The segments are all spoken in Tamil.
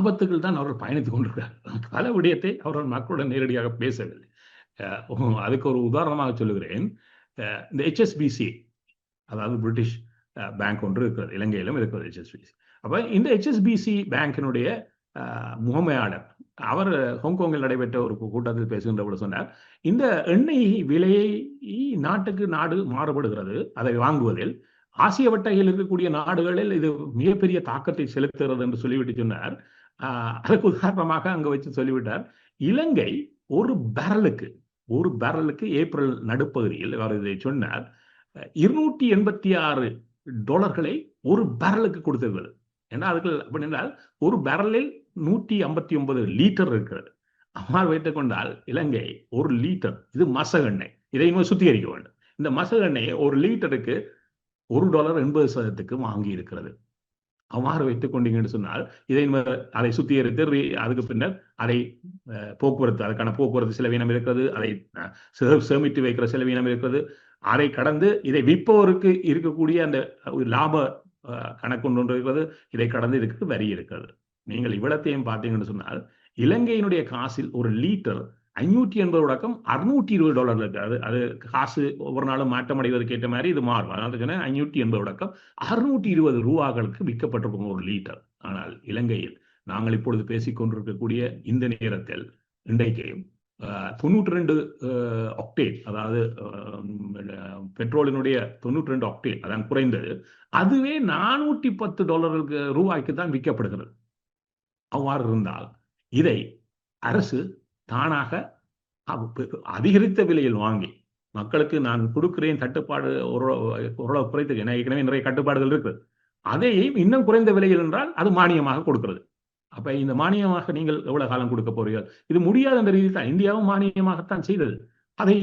ஆபத்துகள் தான் அவர்கள் பயணித்துக் கொண்டிருக்கிறார். பல விடயத்தை அவர்கள் மக்களுடன் நேரடியாக பேசவில்லை. அதுக்கு ஒரு உதாரணமாக சொல்லுகிறேன். இந்த HSBC, அதாவது பிரிட்டிஷ் பேங்க் ஒன்று இருக்கிறது, இலங்கையிலும் இருக்கிறது HSBC. அப்ப இந்த HSBC பேங்கினுடைய முகமையாளர் அவர் ஹாங்காங்கில் நடைபெற்ற ஒரு கூட்டத்தில் பேசுகின்ற போது சொன்னார், இந்த எண்ணெய் விலையை நாட்டுக்கு நாடு மாறுபடுகிறது அதை வாங்குவதில். ஆசிய வட்டையில் இருக்கக்கூடிய நாடுகளில் இது மிகப்பெரிய தாக்கத்தை செலுத்துகிறது என்று சொல்லிவிட்டு சொன்னார். அதுக்கு உதாரணமாக அங்க வச்சு சொல்லிவிட்டார், இலங்கை ஒரு பேரலுக்கு ஏப்ரல் நடுப்பகுதியில் அவர் இதை சொன்னார், $286 ஒரு பேரலுக்கு கொடுத்திருக்கிறது. ஏன்னா அதுக்கு அப்படி என்றால் ஒரு பேரலில் 159 லிட்டர் இருக்கிறது. அவ்வாறு வைத்துக் கொண்டால் இலங்கை ஒரு லிட்டர், இது மசகு எண்ணெய், இதை சுத்திகரிக்க வேண்டும். இந்த மசகு எண்ணெயை ஒரு லிட்டருக்கு $1.80 வாங்கி இருக்கிறது. அவ்வாறு வைத்துக் கொண்டீங்கன்னு சொன்னால் அதை சுத்திகரித்து அதுக்கு பின்னர் அதை போக்குவரத்து, அதுக்கான போக்குவரத்து செலவீனம் இருக்கிறது, அதை சேமித்து வைக்கிற செலவீனம் இருக்கிறது. அதை கடந்து இதை விற்பவருக்கு இருக்கக்கூடிய அந்த லாப கணக்கு ஒன்று இருக்கிறது. இதை கடந்து இதுக்கு வரி இருக்கிறது. நீங்கள் இவ்வளத்தையும் பார்த்தீங்கன்னு சொன்னால் இலங்கையினுடைய காசில் ஒரு லிட்டர் $580 $620 இருக்கு. அது காசு ஒவ்வொரு நாளும் மாற்றம் அடைவதற்கு ஏற்ற மாதிரி இது மாறும். அதனால சொன்னேன் $580 $620 விற்கப்பட்டிருக்கும் ஒரு லிட்டர். ஆனால் இலங்கையில் நாங்கள் இப்பொழுது பேசிக் கொண்டிருக்கக்கூடிய இந்த நேரத்தில் இன்றைக்கு 92 ஆக்டேன், அதாவது பெட்ரோலினுடைய 92 ஆக்டேன், அதான் குறைந்தது, அதுவே $410 தான் விற்கப்படுகிறது. அவ்வாறு இருந்தால் இதை அரசு தானாக அதிகரித்த விலையில் வாங்கி மக்களுக்கு நான் கொடுக்கிறேன், தட்டுப்பாடு ஓரளவு குறைத்து, ஏற்கனவே நிறைய கட்டுப்பாடுகள் இருக்கு, அதையும் இன்னும் குறைந்த விலையில் என்றால் அது மானியமாக கொடுக்கிறது. அப்ப இந்த மானியமாக நீங்கள் எவ்வளவு காலம் கொடுக்க போறீர்கள்? இது முடியாத அந்த ரீதி தான் இந்தியாவும் மானியமாகத்தான் செய்தது. அதை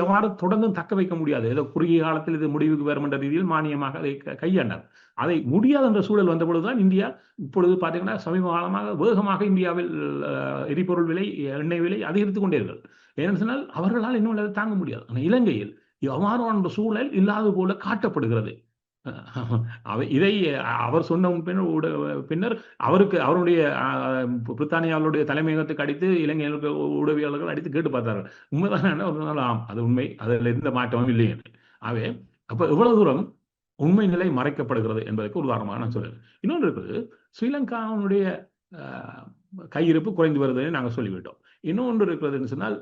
எவ்வாறு தொடர்ந்து தக்க வைக்க முடியாது. ஏதோ குறுகிய காலத்தில் இது முடிவுக்கு வரும் என்ற ரீதியில் மானியமாக அதை கையாண்டார். அதை முடியாத என்ற சூழல் வந்த பொழுதுதான் இந்தியா இப்பொழுது பார்த்தீங்கன்னா சமீப காலமாக வேகமாக இந்தியாவில் எரிபொருள் விலை, எண்ணெய் விலை அதிகரித்துக் கொண்டே இருக்கிறது. ஏன்னு சொன்னால் அவர்களால் இன்னும் அதை தாங்க முடியாது. ஆனால் இலங்கையில் அவ்வாறான சூழல் இல்லாத போல காட்டப்படுகிறது. இதை அவர் சொன்ன பின்னர் அவருடைய பிரித்தானியாவுடைய தலைமையகத்துக்கு அடித்து இலங்கையிலுக்கு உதவியாளர்கள் அடித்து கேட்டு பார்த்தார்கள். உண்மைதான், அது உண்மை, அதில் எந்த மாற்றமும் இல்லை என்று. அப்ப எவ்வளவு தூரம் உண்மை நிலை மறைக்கப்படுகிறது என்பதற்கு உதாரணமாக நான் சொல்றேன். இன்னொன்று இருக்குது, ஸ்ரீலங்காவுடைய கையிருப்பு குறைந்து வருவதை நாங்கள் சொல்லிவிட்டோம். இன்னொன்று இருக்கிறதுன்னு சொன்னால்